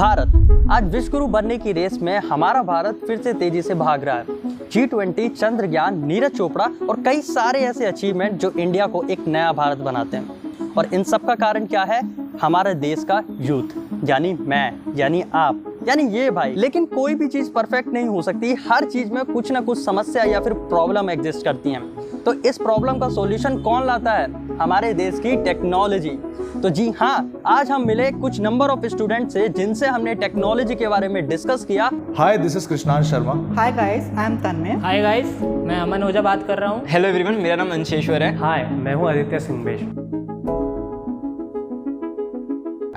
भारत आज विश्वगुरु बनने की रेस में हमारा भारत फिर से तेजी से भाग रहा है। G20, चंद्रयान, नीरज चोपड़ा और कई सारे ऐसे अचीवमेंट जो इंडिया को एक नया भारत बनाते हैं। और इन सब का कारण क्या है? हमारे देश का यूथ, यानी मैं, यानी आप, यानी ये भाई। लेकिन कोई भी चीज़ परफेक्ट नहीं हो सकती, हर चीज़ में कुछ ना कुछ समस्या या फिर प्रॉब्लम एग्जिस्ट करती हैं। तो इस प्रॉब्लम का सॉल्यूशन कौन लाता है? हमारे देश की टेक्नोलॉजी। तो जी हाँ, आज हम मिले कुछ नंबर ऑफ स्टूडेंट से जिनसे हमने टेक्नोलॉजी के बारे में डिस्कस किया। Hi, this is Krishnansh Sharma. Hi guys, I am Tanmay. Hi guys, मैं अमन ओझा बात कर रहा हूँ। हेलो एवरीवन, मेरा नाम अंशेश्वर है। हाय, मैं हूँ आदित्य सिंहबेश।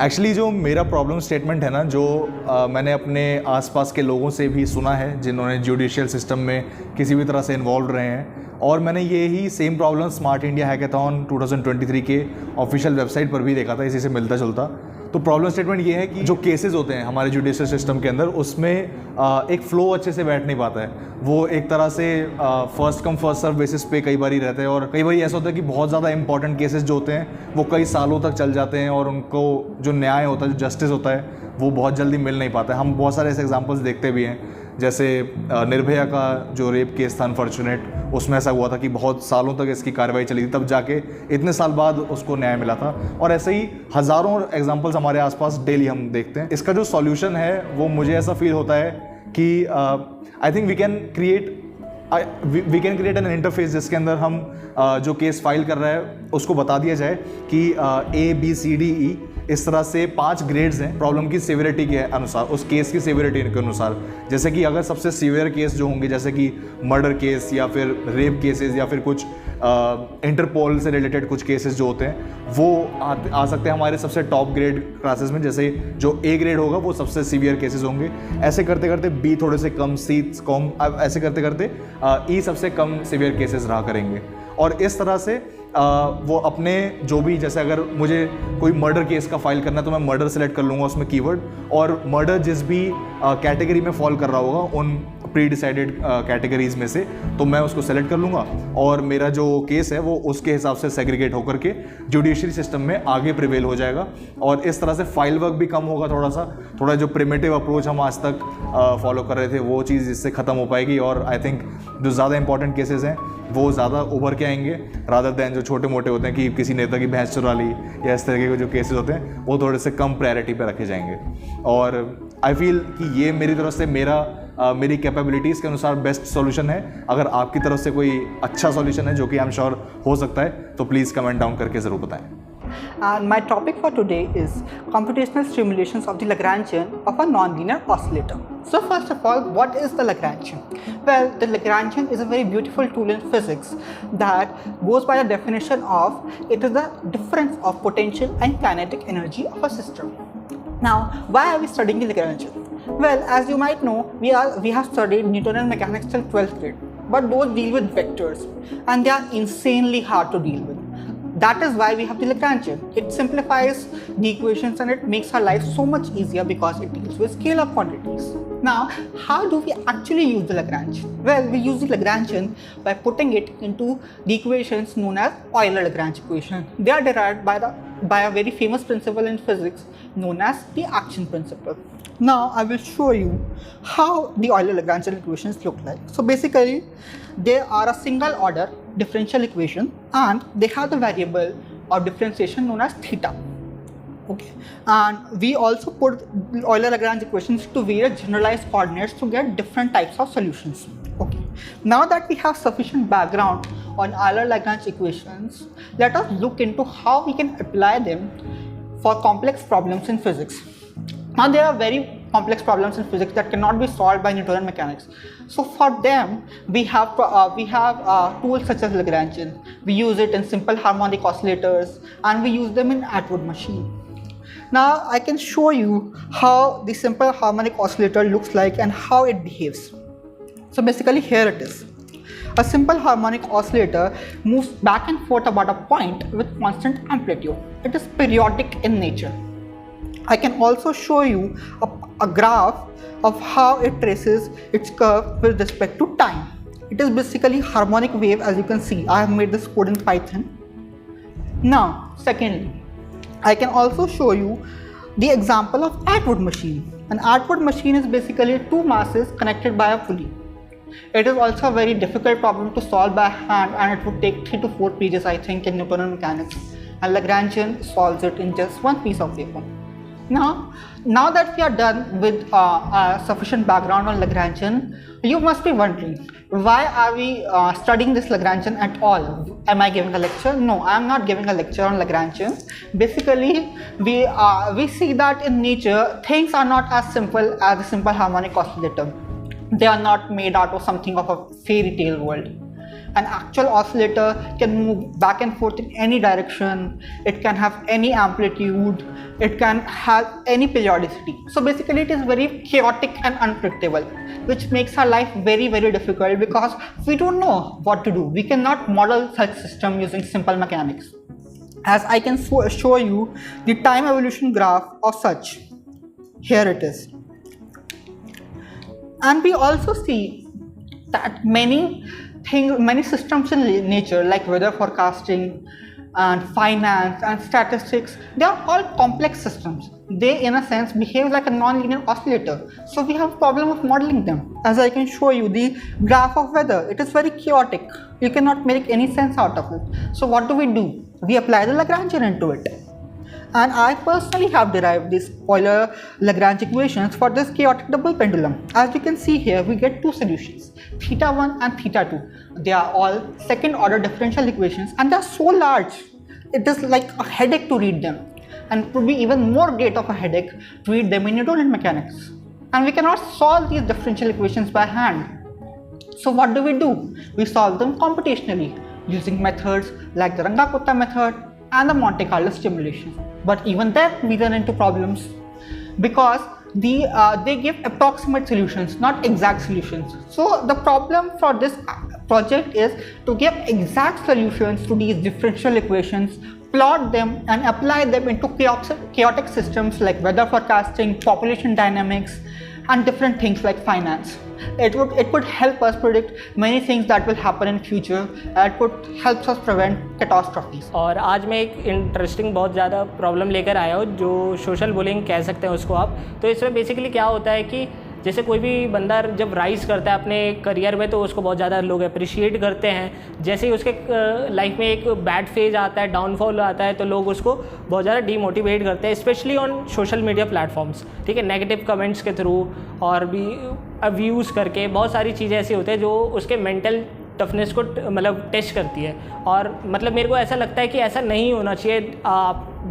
एक्चुअली जो मेरा प्रॉब्लम स्टेटमेंट है ना, जो मैंने अपने आसपास के लोगों से भी सुना है जिन्होंने जुडिशियल सिस्टम में किसी भी तरह से इन्वॉल्व रहे हैं, और मैंने ये ही same problem smart India hackathon 2023 के ऑफिशियल वेबसाइट पर भी देखा था, इसी से मिलता जुलता। तो प्रॉब्लम स्टेटमेंट ये है कि जो केसेस होते हैं हमारे जुडिशियल सिस्टम के अंदर, उसमें एक फ़्लो अच्छे से बैठ नहीं पाता है। वो एक तरह से first come first serve basis पे कई बार ही रहते हैं, और कई बार ऐसा होता है कि बहुत ज़्यादा इंपॉर्टेंट केसेस जो होते हैं वो कई सालों तक चल जाते हैं, और उनको जो न्याय होता है, जो जस्टिस होता है, वो बहुत जल्दी मिल नहीं पाता है। हम बहुत सारे ऐसे एग्जाम्पल्स देखते भी हैं, जैसे निर्भया का जो रेप केस था अनफॉर्चुनेट, उसमें ऐसा हुआ था कि बहुत सालों तक इसकी कार्रवाई चली थी, तब जाके इतने साल बाद उसको न्याय मिला था। और ऐसे ही हज़ारों एग्जांपल्स हमारे आसपास डेली हम देखते हैं। इसका जो सॉल्यूशन है वो मुझे ऐसा फील होता है कि I think we can create an interface जिसके अंदर हम जो केस फाइल कर रहा है उसको बता दिया जाए कि ABCDE इस तरह से 5 ग्रेड्स हैं प्रॉब्लम की सिवियरिटी के अनुसार, उस केस की सिवियरिटी के अनुसार। जैसे कि अगर सबसे सीवियर केस जो होंगे, जैसे कि मर्डर केस या फिर रेप केसेस या फिर कुछ इंटरपोल से रिलेटेड कुछ केसेस जो होते हैं, वो आ सकते हैं हमारे सबसे टॉप ग्रेड क्लासेस में। जैसे जो A ग्रेड होगा वो सबसे सीवियर केसेस होंगे। ऐसे करते करते B थोड़े से कम, C कम, ऐसे करते करते E सबसे कम सीवियर केसेस रहा करेंगे। और इस तरह से वो अपने जो भी, जैसे अगर मुझे कोई मर्डर केस का फाइल करना है तो मैं मर्डर सेलेक्ट कर लूँगा उसमें कीवर्ड, और मर्डर जिस भी कैटेगरी में फॉल कर रहा होगा उन प्री डिसाइडेड कैटेगरीज में से, तो मैं उसको सेलेक्ट कर लूँगा, और मेरा जो केस है वो उसके हिसाब से सेग्रीगेट होकर के जुडिशरी सिस्टम में आगे प्रिवेल हो जाएगा। और इस तरह से फाइल वर्क भी कम होगा, थोड़ा जो प्रिमिटिव अप्रोच हम आज तक फॉलो कर रहे थे वो चीज़ इससे ख़त्म हो पाएगी। और आई थिंक जो ज़्यादा इंपॉर्टेंट केसेस हैं वो ज़्यादा उभर के आएंगे, रादर दैन जो छोटे मोटे होते हैं कि किसी नेता की भैंस चुरा ली या इस तरह के जो केसेस होते हैं वो थोड़े से कम प्रायोरिटी पे रखे जाएंगे। और आई फील कि ये मेरी तरफ से मेरी कैपेबिलिटीज़ के अनुसार बेस्ट सॉल्यूशन है। अगर आपकी तरफ से कोई अच्छा सॉल्यूशन है जो कि आई एम श्योर हो सकता है, तो प्लीज़ कमेंट डाउन करके ज़रूर बताएं। And my topic for today is computational simulations of the Lagrangian of a nonlinear oscillator. So first of all, what is the Lagrangian? Well, the Lagrangian is a very beautiful tool in physics that goes by the definition of it is the difference of potential and kinetic energy of a system. Now, why are we studying the Lagrangian? Well, as you might know, we have studied Newtonian mechanics till 12th grade, but those deal with vectors and they are insanely hard to deal with. That is why we have the Lagrangian. It simplifies the equations and it makes our life so much easier because it deals with scalar quantities. Now, how do we actually use the Lagrangian? Well, we use the Lagrangian by putting it into the equations known as Euler-Lagrange equation. They are derived by a very famous principle in physics known as the action principle. Now, I will show you how the Euler-Lagrange equations look like. So basically, they are a single order differential equation and they have the variable of differentiation known as theta. Okay, and we also put Euler-Lagrange equations to various generalized coordinates to get different types of solutions. Okay, now that we have sufficient background on Euler-Lagrange equations, let us look into how we can apply them for complex problems in physics. Now, there are very complex problems in physics that cannot be solved by Newtonian mechanics. So for them, we have tools such as Lagrangian. We use it in simple harmonic oscillators and we use them in Atwood machine. Now, I can show you how the simple harmonic oscillator looks like and how it behaves. So basically, here it is. A simple harmonic oscillator moves back and forth about a point with constant amplitude. It is periodic in nature. I can also show you a graph of how it traces its curve with respect to time. It is basically harmonic wave, as you can see. I have made this code in Python. Now, secondly, I can also show you the example of Atwood machine. An Atwood machine is basically two masses connected by a pulley. It is also a very difficult problem to solve by hand, and it would take 3 to 4 pages, I think, in Newtonian mechanics. And Lagrangian solves it in just one piece of paper. Now that we are done with sufficient background on Lagrangian, you must be wondering, why are we studying this Lagrangian at all? Am I giving a lecture? No, I am not giving a lecture on Lagrangian. Basically, we see that in nature, things are not as simple as a simple harmonic oscillator. They are not made out of something of a fairy tale world. An actual oscillator can move back and forth in any direction, it can have any amplitude, it can have any periodicity. So basically it is very chaotic and unpredictable, which makes our life very, very difficult because we don't know what to do. We cannot model such system using simple mechanics. As I can show you the time evolution graph of such. Here it is. And we also see that many systems in nature, like weather forecasting and finance and statistics, they are all complex systems. They in a sense behave like a non-linear oscillator, so we have a problem of modeling them. As I can show you the graph of weather, it is very chaotic. You cannot make any sense out of it. So what do? We apply the Lagrangian into it. And I personally have derived these Euler-Lagrange equations for this chaotic double pendulum. As you can see here, we get two solutions, θ1 and θ2. They are all second order differential equations, and they are so large, it is like a headache to read them. And it would be even more great of a headache to read them in Newtonian mechanics. And we cannot solve these differential equations by hand. So what do? We solve them computationally using methods like the Runge-Kutta method and the Monte Carlo stimulation. But even then we run into problems because they give approximate solutions, not exact solutions. So the problem for this project is to give exact solutions to these differential equations, plot them and apply them into chaotic systems like weather forecasting, population dynamics and different things like finance. It would help us predict many things that will happen in future. It would help us prevent catastrophes. और आज मैं एक interesting बहुत ज़्यादा problem लेकर आया हूँ जो सोशल बुलिंग कह सकते हैं उसको आप। तो इसमें बेसिकली क्या होता है कि जैसे कोई भी बंदा जब राइज़ करता है अपने करियर में तो उसको बहुत ज़्यादा लोग अप्रिशिएट करते हैं। जैसे ही उसके लाइफ में एक बैड फेज आता है, डाउनफॉल आता है, तो लोग उसको बहुत ज़्यादा डीमोटिवेट करते हैं, specially on social media platforms, ठीक है, नेगेटिव कमेंट्स के थ्रू और भी अब्यूज़ करके बहुत सारी चीज़ें ऐसी होती हैं जो उसके मेंटल टफनेस को मतलब टेस्ट करती है। और मतलब मेरे को ऐसा लगता है कि ऐसा नहीं होना चाहिए।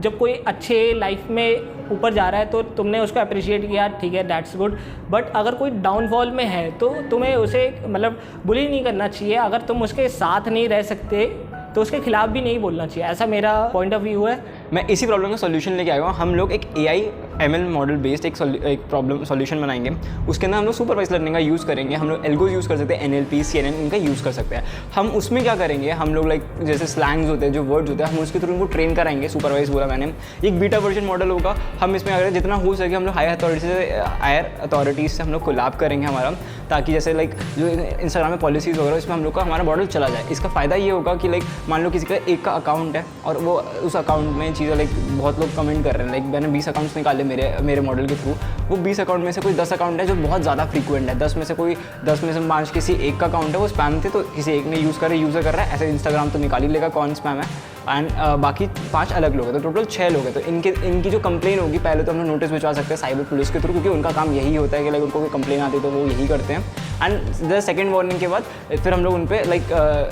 जब कोई अच्छे लाइफ में ऊपर जा रहा है तो तुमने उसको अप्रिशिएट किया, ठीक है, दैट्स गुड, बट अगर कोई डाउनफॉल में है तो तुम्हें उसे मतलब बुली नहीं करना चाहिए। अगर तुम उसके साथ नहीं रह सकते तो उसके खिलाफ भी नहीं बोलना चाहिए, ऐसा मेरा पॉइंट ऑफ व्यू है। मैं इसी प्रॉब्लम का सॉल्यूशन लेके आया हूँ। हम लोग एक AI ML मॉडल बेस्ड एक प्रॉब्लम सॉल्यूशन बनाएंगे। उसके अंदर हम लोग सुपरवाइज लर्निंग का यूज़ करेंगे। हम लोग एल्गोज यूज़ कर सकते हैं, NLP CNN इनका यूज़ कर सकते हैं। हम उसमें क्या करेंगे, हम लोग लाइक जैसे स्लैंग्स होते हैं, जो वर्ड्स होते हैं, हम उसके थ्रू उनको ट्रेन कराएंगे। सुपरवाइज बोला मैंने, एक बीटा वर्जन मॉडल होगा। हम इसमें अगर जितना हो सके हम लोग हायर अथॉरिटीज़ से हम लोग कोलैब करेंगे हमारा, ताकि जैसे लाइक जो इंस्टाग्राम में पॉलिसीज़ वगैरह इसमें हम लोग का हमारा मॉडल चला जाए। इसका फ़ायदा ये होगा कि लाइक मान लो किसी का एक का अकाउंट है और वो उस अकाउंट में चीज़ें लाइक बहुत लोग कमेंट कर रहे हैं, लाइक मैंने 20 अकाउंट्स निकाले मेरे मॉडल के थ्रू। वो 20 अकाउंट में से कोई 10 अकाउंट है जो बहुत ज़्यादा फ्रीक्वेंट है, 10 में से 5 किसी एक का अकाउंट है वो स्पैम थे, तो किसी एक ने यूज़ कर रहा है। ऐसे इंस्टाग्राम तो निकाल ही लेगा कौन स्पैम है, एंड बाकी 5 अलग लोग हैं, तो टोटल 6 लोग हैं। तो इनकी जो कंप्लेन होगी, पहले तो हम लोग नोटिस भिजवा सकते हैं साइबर पुलिस के थ्रू, क्योंकि उनका काम यही होता है कि लाइक उनको कोई कंप्लेन आती है तो वो यही करते हैं। एंड द सेकंड वार्निंग के बाद फिर हम लोग उन पर लाइक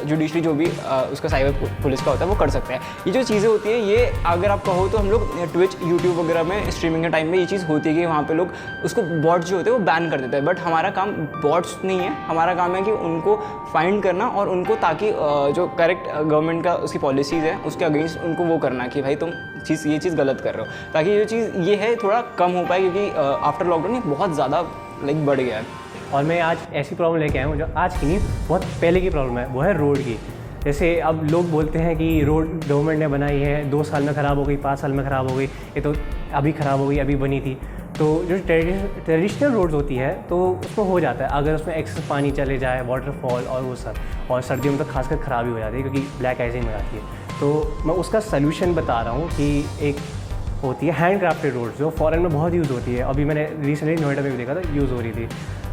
जुडिशरी जो भी उसका साइबर पुलिस का होता है वो कर सकते हैं। ये जो चीज़ें होती है, ये अगर आप कहो तो हम लोग ट्विच यूट्यूब वगैरह में स्ट्रीमिंग के टाइम में ये चीज़ होती है कि वहाँ पे लोग उसको बॉट्स जो होते हैं वो बैन कर देते हैं। बट हमारा काम बॉट्स नहीं है, हमारा काम है कि उनको फाइंड करना और उनको ताकि जो करेक्ट गवर्नमेंट का उसकी पॉलिसीज़ है उसके अगेंस्ट उनको वो करना कि भाई तुम ये चीज़ गलत कर रहे हो, ताकि ये चीज़ ये है थोड़ा कम हो पाए, क्योंकि आफ्टर लॉकडाउन ये बहुत ज़्यादा लाइक बढ़ गया है। और मैं आज ऐसी प्रॉब्लम लेके आया हूँ जो आज की नहीं, बहुत पहले की प्रॉब्लम है, वो है रोड की। जैसे अब लोग बोलते हैं कि रोड गवर्नमेंट ने बनाई है, 2 साल में ख़राब हो गई, 5 साल में ख़राब हो गई, ये तो अभी ख़राब हो गई, अभी बनी थी। तो जो ट्रेडिशनल रोड्स होती है तो उसमें हो जाता है, अगर उसमें एक्सेस पानी चले जाए, वाटरफॉल और वो सब, और सर्दियों में तो खासकर ख़राबी हो जाती है क्योंकि ब्लैक आइजिंग हो जाती है। तो मैं उसका सल्यूशन बता रहा हूँ कि एक होती है हैंड क्राफ्टेड रोड्स, जो फॉरेन में बहुत यूज़ होती है। अभी मैंने रिसेंटली नोएडा में भी देखा था, यूज़ हो रही थी।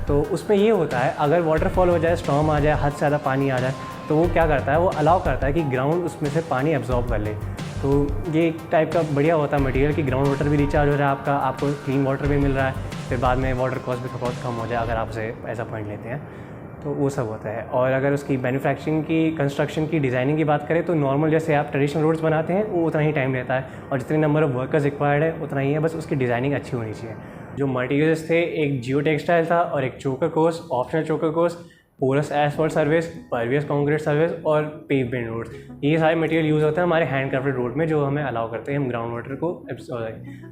तो उसमें ये होता है, अगर वाटरफॉल हो जाए, स्टॉर्म आ जाए, हद से ज़्यादा पानी आ जाए, तो वो क्या करता है, वो अलाउ करता है कि ग्राउंड उसमें से पानी एब्जॉर्ब कर ले। तो ये एक टाइप का बढ़िया होता है मटेरियल कि ग्राउंड वाटर भी रिचार्ज हो रहा है आपको क्लीन वाटर भी मिल रहा है, फिर बाद में वाटर कॉस्ट भी बहुत कम हो जाए अगर आप उसे ऐसा पॉइंट लेते हैं। तो वो सब होता है। और अगर उसकी मैन्युफैक्चरिंग की, कंस्ट्रक्शन की, डिज़ाइनिंग की बात करें तो नॉर्मल जैसे आप ट्रेडिशनल रोड्स बनाते हैं वो उतना ही टाइम लेता है, और जितने नंबर ऑफ़ वर्कर्स रिक्वायर्ड है उतना ही है, बस उसकी डिज़ाइनिंग अच्छी होनी चाहिए। जो मटेरियल्स थे, एक जियो टेक्सटाइल था और एक choker course, optional choker course, porous asphalt service, pervious concrete service और पेवमेंट रोड्स, ये सारे मटेरियल यूज़ होते हैं हमारे हैंड क्राफ्टेड रोड में, जो हमें अलाउ करते हैं हम ग्राउंड वाटर को,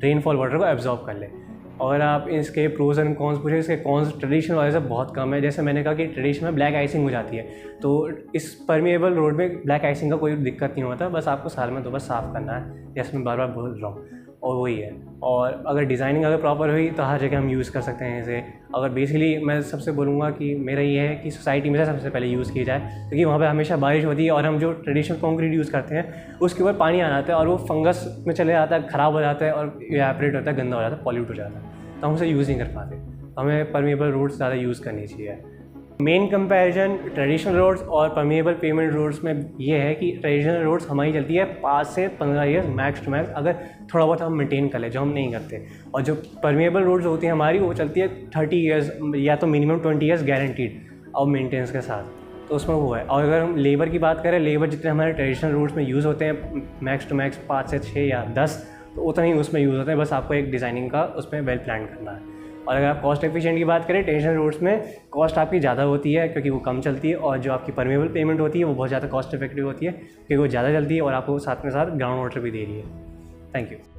रेनफॉल वाटर को एब्जॉर्ब कर लें। और आप इसके प्रोज एंड कॉन्स पूछे, इसके कॉन्स ट्रेडिशनल वाले से बहुत कम है। जैसे मैंने कहा कि ट्रेडिशनल में ब्लैक आइसिंग हो जाती है, तो इस परमिएबल रोड में ब्लैक आइसिंग का कोई दिक्कत नहीं होता, बस आपको साल में तो बस साफ़ करना है, जैसे मैं बार बार बोल रहा हूँ, और वही है। और अगर डिज़ाइनिंग अगर प्रॉपर हुई तो हर जगह हम यूज़ कर सकते हैं इसे। अगर बेसिकली मैं सबसे बोलूँगा कि मेरा ये है कि सोसाइटी में सबसे पहले यूज़ की जाए, क्योंकि वहाँ पे हमेशा बारिश होती है और हम जो ट्रेडिशनल कंक्रीट यूज़ करते हैं उसके ऊपर पानी आ जाता है और वो फंगस में चले जाता है, ख़राब हो जाता है और इवेपोरेट होता है, गंदा हो जाता है, पॉल्यूट हो जाता है, तो हम उसे यूज़ नहीं कर पाते। हमें परमिएबल रोड्स ज़्यादा यूज़ करनी चाहिए। मेन कंपैरिजन ट्रेडिशनल रोड्स और परमिएबल पेवमेंट रोड्स में ये है कि ट्रेडिशनल रोड्स हमारी चलती है 5 से 15 ईयर्स मैक्स टू मैक्स, अगर थोड़ा बहुत हम मेंटेन कर लें, जो हम नहीं करते। और जो परमिएबल रोड्स होती हैं हमारी, वो चलती है 30 ईयर्स या तो मिनिमम 20 ईयर्स गारंटीड और मेंटेनेंस के साथ, तो उसमें वो है। और अगर हम लेबर की बात करें, लेबर जितने हमारे ट्रेडिशनल रोड्स में यूज़ होते हैं मैक्स टू मैक्स 5 से 6 या 10, तो उतना ही उसमें यूज़ होता है, बस आपको एक डिज़ाइनिंग का उसमें वेल प्लान करना है। और अगर आप कॉस्ट एफिशिएंट की बात करें, ट्रेडिशनल रोड्स में कॉस्ट आपकी ज़्यादा होती है क्योंकि वो कम चलती है, और जो आपकी परमिएबल पेमेंट होती है वो बहुत ज़्यादा कॉस्ट इफेक्टिव होती है क्योंकि वो ज़्यादा चलती है और आपको साथ में साथ ग्राउंड वाटर भी दे रही है। Thank you.